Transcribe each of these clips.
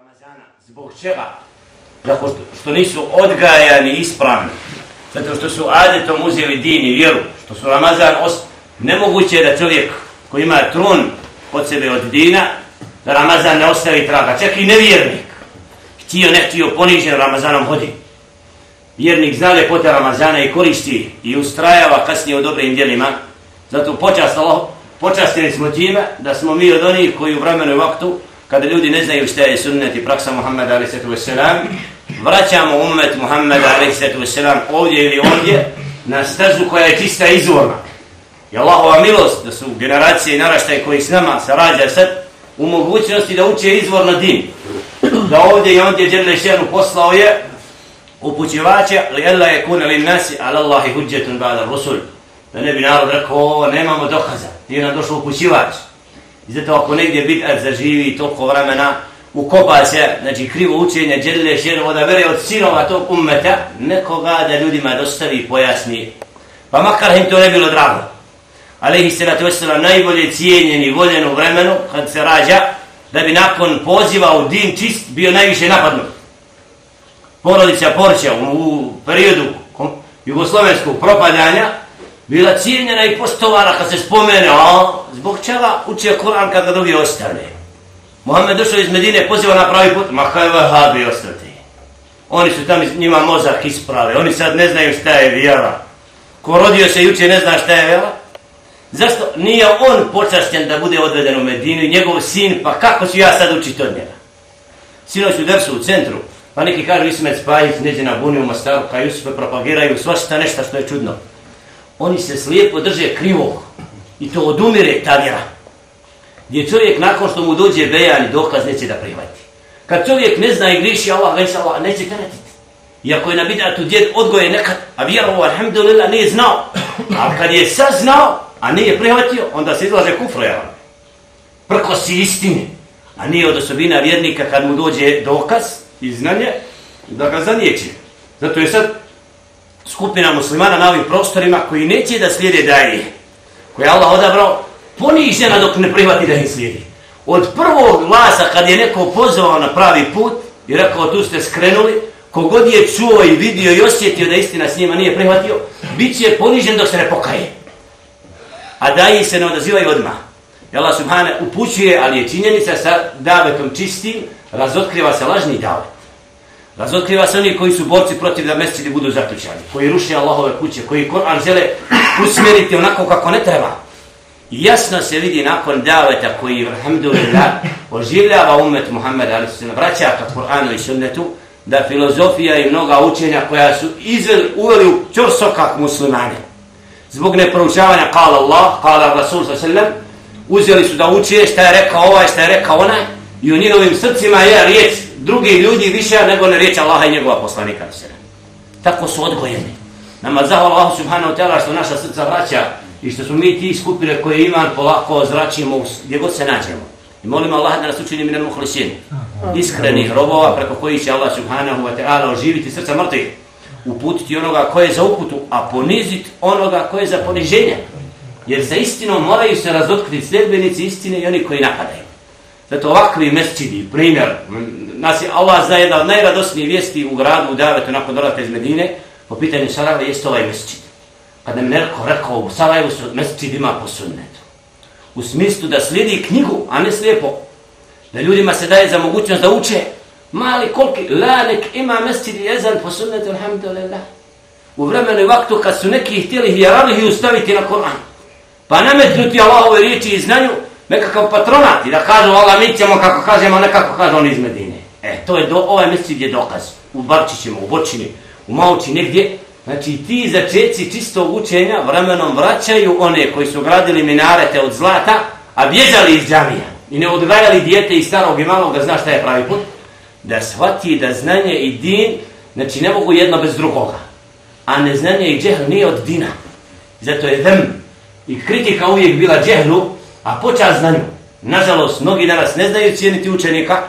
Ramazana. Zbog čega? Zato što nisu odgajani ispravni. Zato što su adetom uzeli din i vjeru. Što su Ramazan nemoguće je da čovjek koji ima trun od sebe od dina, da Ramazan ne ostavi traga. Čak i nevjernik. Htio ne htio ponižen Ramazanom hodi. Vjernik zna ljepote Ramazana i koristi i ustrajava kasnije u dobrim djelima. Zato počastili smo time da smo mi od onih koji u vremenu i vaktu, kada ljudi ne znaju šta je sunnet i praksa Muhammeda a.s. vraćamo ummet Muhammeda a.s. ovdje ili ondje na stazu koja je čista izvorna. I Allahova milost da su generacije i naraštaje koji s nama se rađa sad u mogućnosti da uče izvorno din. Da ovdje i ondje Đelle šanu poslao je upućivača li alla yakuna lin nasi ala Allahi hujjatun ba'da rusul. Da ne bi narod rekao, nemamo dokaza, ti je nam došao upućivač. I zato ako negdje bid'at zaživi toliko vremena, ukopa se, znači krivo učenje Đelle šanu odabere od sinova tog ummeta, nekoga da ljudima dostavi i pojasni. Pa makar im to ne bilo drago. Alejhi salatu vesselam najbolje cijenjen i voljen u vremenu kad se rađa, da bi nakon poziva u din čist bio najviše napadnut. Porodica Porća u periodu jugoslovenskog propadanja bila cijenjena i poštovana kad se spomene, zbog čega uče Kur'an kad ga drugi ostane. Muhammed došao iz Medine, poziva na pravi put, ma kaj vahabi ostati. Oni su tamo njima mozak isprave, oni sad ne znaju šta je vjera. Ko rodio se juče ne zna šta je vjera. Zašto nije on počašćen da bude odveden u Medinu i njegov sin, pa kako ću ja sad učiti od njega? Sinoć u dersu u centru, pa neki kažu Ismet Spajić, neđe na Buni u Mostaru, kaj Jusufe propagiraju svašta nešto što je čudno. Oni se slijepo drže krivog i to odumire ta vjera. Gdje čovjek nakon što mu dođe bejan i dokaz neće da prihvati. Kad čovjek ne zna i griši Allah, neće teretiti. Iako je na bid'atu djed odgoje nekad, a vjerovo, alhamdulillah, nije znao. A kad je sad znao, a nije prihvatio, onda se izlaže kufrojavan. Prkosi istine. A nije od osobina vjernika kad mu dođe dokaz i znanje, da ga zanijeće. Zato je sad skupina muslimana na ovim prostorima koji neće da slijede daje, koje je Allah odabrao, ponižena dok ne prihvati da im slijedi. Od prvog glasa kad je neko pozvao na pravi put i rekao tu ste skrenuli, kogod je čuo i vidio i osjetio da istina s njima nije prihvatio, bit će ponižen dok se ne pokaje. A daji se ne odazivaju odmah. I Allah subhanahu upućuje, ali je činjenica sa davetom čistim, razotkriva se lažni davet. Razotkriva se oni koji su borci protiv da mesčidi budu zaključani, koji ruše Allahove kuće, koji Kur'an žele usmjeriti onako kako ne treba. I jasno se vidi nakon daveta koji, alhamdulillah, oživljava ummet Muhammeda, ali se vraća ka Kur'anu i sunnetu, da filozofija i mnoga učenja koja su uveli u ćorsokak muslimane. Zbog neproučavanja kala Allah, kala Rasul s.a.v. uzeli su da uče šta je rekao ovaj, šta je rekao onaj i u njihovim srcima je riječ drugi ljudi više nego ne riječ Allaha i njegova poslanika. Tako su odgojeni. Nama zahvala Allah subhanahu wa ta'ala što naša srca vraća i što su mi ti skupine koje iman polako zračimo gdje god se nađemo. I molimo Allah da nas učini minel muhlisin, iskrenih robova preko kojih će Allah subhanahu wa ta'ala oživiti srca mrtvih, uputiti onoga koje je za uputu, a poniziti onoga koje je za poniženje. Jer za istinom moraju se razotkriti sljedbenici istine i oni koji napadaju. Zato ovakvi mesčidi, primjer, nas je Allah zna jedna od najradosnijih vijesti u gradu, u davetu nakon dolaska iz Medine, po pitanju Sarajeva jeste ovaj mesčid. Kad nam neko rekao, u Sarajevu su mesčidima po sunnetu. U smislu da slijedi knjigu, a ne slijepo. Da ljudima se daje za mogućnost da uče. Mali koliki, lanek ima mesčidi jezan po sunnetu, alhamdulillah. U vremenu i vaktu kad su neki htjeli hijerarhiju staviti na Kur'an, pa nametnuti Allahove riječi i znanju, nekakav patronat i da kažu Allah mi ćemo kako kažemo, ne kako kažu oni iz Medine. To je ovaj mesčid je dokaz. U Barčićima, u Bočini, u Mauči, negdje. Znači ti začeci čistog učenja vremenom vraćaju one koji su gradili minarete od zlata, a bježali iz džamija i ne odgajali dijete iz starog i malog da zna šta je pravi put, da shvati da znanje i din, znači ne mogu jedno bez drugoga. A neznanje i džehl nije od dina. Zato je dhem i kritika uvijek bila džehlu, a počast znanju. Nažalost, mnogi danas ne znaju cijeniti učenika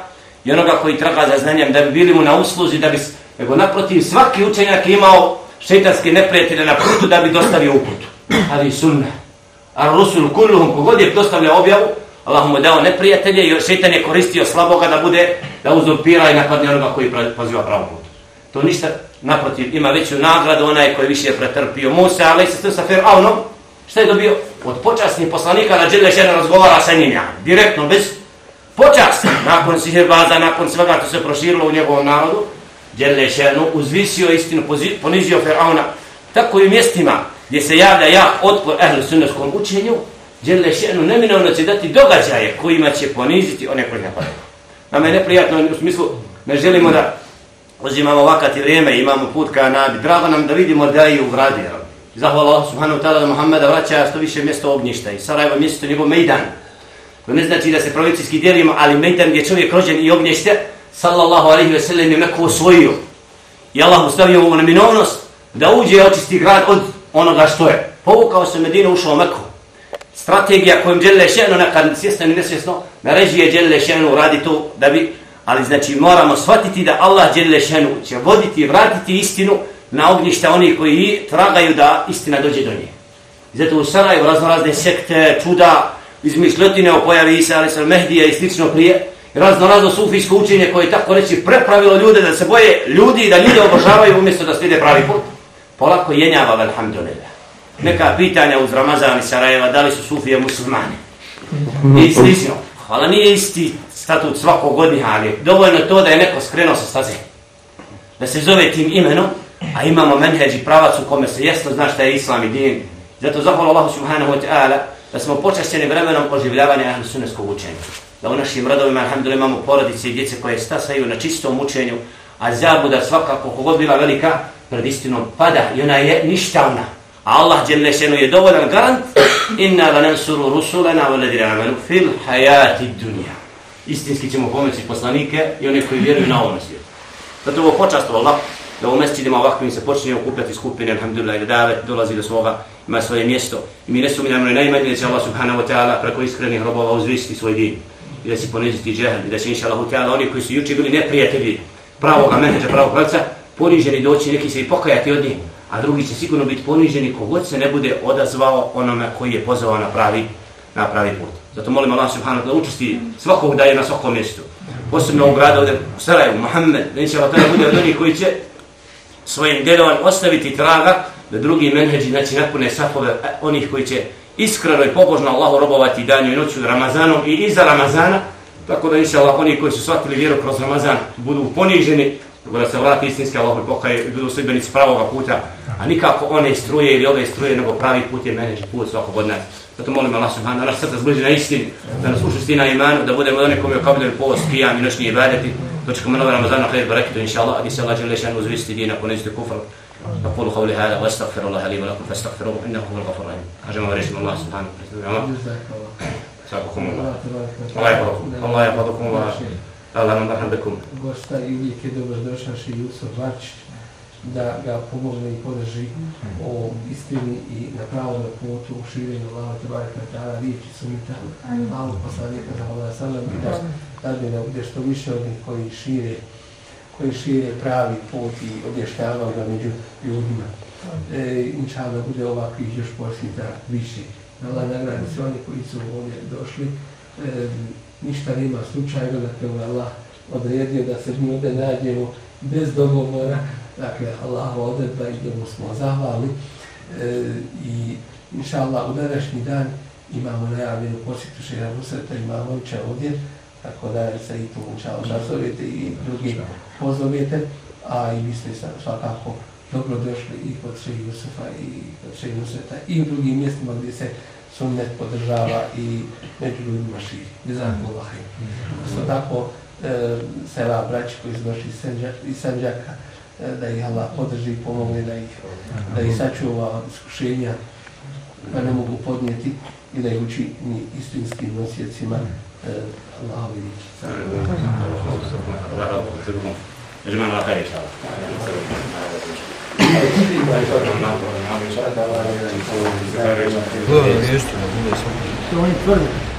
i onoga koji traga za znanjem da bi bili mu na usluzi, da bi, nego naprotiv, svaki učenjak imao šeitanske neprijatelje na putu da bi dostavio uputu. Ali sunna. A rusul kulluhum, kogod je dostavljao objavu, Allah mu je dao neprijatelje i šeitan je koristio slaboga da bude da uzurpira i napadne onoga koji poziva pravom putu. To ništa, naprotiv, ima veću nagradu onaj koji više je pretrpio. Musa, ali se sa Fir'aunom, šta je dobio? Od počasnih poslanika na Đelle Šenu razgovara sa njim, direktno, bez počasti. Nakon sihirbaza, nakon svega što se proširilo u njegovom narodu, Đelle Šenu uzvisio istinu, ponizio Fir'auna. Tako i u mjestima gdje se javlja jak otpor ehlu sunneskom učenju, Đelle Šenu neminovno će dati događaje kojima će poniziti one koji napadaju. Nama je neprijatno u smislu, ne želimo da uzimamo vakat i vrijeme, imamo put ka nabi. Drago nam da vidimo da je u gradi. Zahvala Allah subhanahu wa ta'ala da Muhammeda vraća što više mjesto ognjišta i Sarajevo mjesto njegov mejdan. To ne znači da se provincijski dijelimo, ali mejdan gdje je čovjek rođen i ognjište, sallallahu alaihi ve sellem je Meku osvojio. I Allah ustavio mu neminovnost da uđe i očisti grad od onoga što je. Povukao se Medinu, ušao u Meku. Strategija kojom Đelle Šenu nekad svjesno i nesvjesno naređuje Đelle Šenu radi to da bi, ali znači moramo shvatiti da Allah Đelle Šenu će voditi i vratiti istinu na ognjišta onih koji tragaju da istina dođe do nje. Zato u Sarajevu raznorazne sekte, čuda, izmišljotine o pojavi Isa a.s. Mehdija i slično prije, raznorazno sufijsko učenje koje tako reći prepravilo ljude da se boje ljudi i da ljude obožavaju umjesto da slijede pravi put. Polako jenjava, alhamdulillah. Neka pitanja uz Ramazan i Sarajeva, da li su sufije muslimani? I slično. Hvala, nije isti statut svakog godina, ali dovoljno to da je neko skrenuo sa staze. Da se zove tim imenom, a imamo menheđ i pravac u kome se jasno zna šta je islam i din. Zato zahvala Allahu subhanahu wa ta'ala da smo počašćeni vremenom oživljavanja ahlu sunneskog učenja. Da u našim rodovima, alhamdulillah, imamo porodice i djece koje stasaju na čistom učenju, a zabuda svakako kogod bila velika pred istinom pada i ona je ništavna. A Allah Đelle Šenu je dovoljan garant inna lanansuru rusulana walladina amanu fil hayati dunya. Istinski ćemo pomoći poslanike i one koji vjeruju na ovom svijetu. Zato ovo počastvo Allah da u mesečidima ovakvim se počinje okupljati skupine, alhamdulillah, i da davet dolazi do svoga, ima svoje mjesto. I mi ne sumnjamo ni najmanje da će Allah subhanahu wa ta'ala preko iskrenih robova uzvisiti svoj din i da će poniziti džehl i da će inša Allahu ta'ala oni koji su juče bili neprijatelji pravoga menheđa, pravog pravca, poniženi doći, neki se i pokajati od njih, a drugi će sigurno biti poniženi kogod se ne bude odazvao onome koji je pozvao na pravi put. Zato molim Allah subhanahu da učesti svakog daje na svakom mjestu. Posebno u gradu ovdje u Sarajevu, Muhammed, da inša Allah bude od onih koji će svojim djelovanjem ostaviti traga da drugi menheđi, znači napune safove onih koji će iskreno i pobožno Allahu robovati danju i noću Ramazanom i iza Ramazana, tako da inša Allah oni koji su shvatili vjeru kroz Ramazan budu poniženi, da se vrati istinski Allahu pokaje i budu sledbenici pravoga puta, a nikako one struje ili ove struje, nego pravi put je menheđi put svakog od nas. Zato molim Allah subhanahu da nas srca zbliži na istinu, da nas učesti na imanu, da budemo oni koji okabljaju post, qiyam i noćni ibadeti, dočekamo nove Ramazana, khair baraketu inša Allah, a gdje se Allah Đelle Šanu uzvisti dina, poniziti kufr. أقول قولي هذا وأستغفر الله لي ولكم فاستغفروه إنه هو الغفور الرحيم. أجمع ورحمة الله سبحانه وتعالى. جزاكم الله. الله يحفظكم الله نرحم بكم. Gosta i uvijek je dobrodošao Jusuf Bačić da ga pomogne i podrži o istini i na pravom putu u širenju Allaha tebareke ve taala riječi sunneta Allahov poslanika sallallahu alejhi ve sellem i da bude što više od njih koji šire pravi put i objašnjavaju ga među ljudima. Inšallah bude ovakvih još posjeta više. Allah nagradi sve oni koji su ovdje došli. Ništa nema slučajno da te Allah odredio da se mi ovdje nađemo bez dogovora. Dakle, Allahova odredba i njemu smo zahvali. I inšallah u današnji dan imamo najavljenu posjetu Šeha Nusreta Imamovića ovdje. Tako da se i tu inšallah nazovete i drugi pozovete, a i vi ste svakako dobro došli i kod Šeha Jusufa i kod Šeha Nusreta i u drugim mjestima gdje se sunnet podržava i među ljudima širi. Jazakumullah khair. Isto tako sela braći koji su došli iz Sandžaka, da ih Allah podrži i pomogne da ih sačuva od iskušenja pa ne mogu podnijeti i da ih učini istinskim nosjecima Allahovi riječi. أجمعنا على خير إن شاء الله.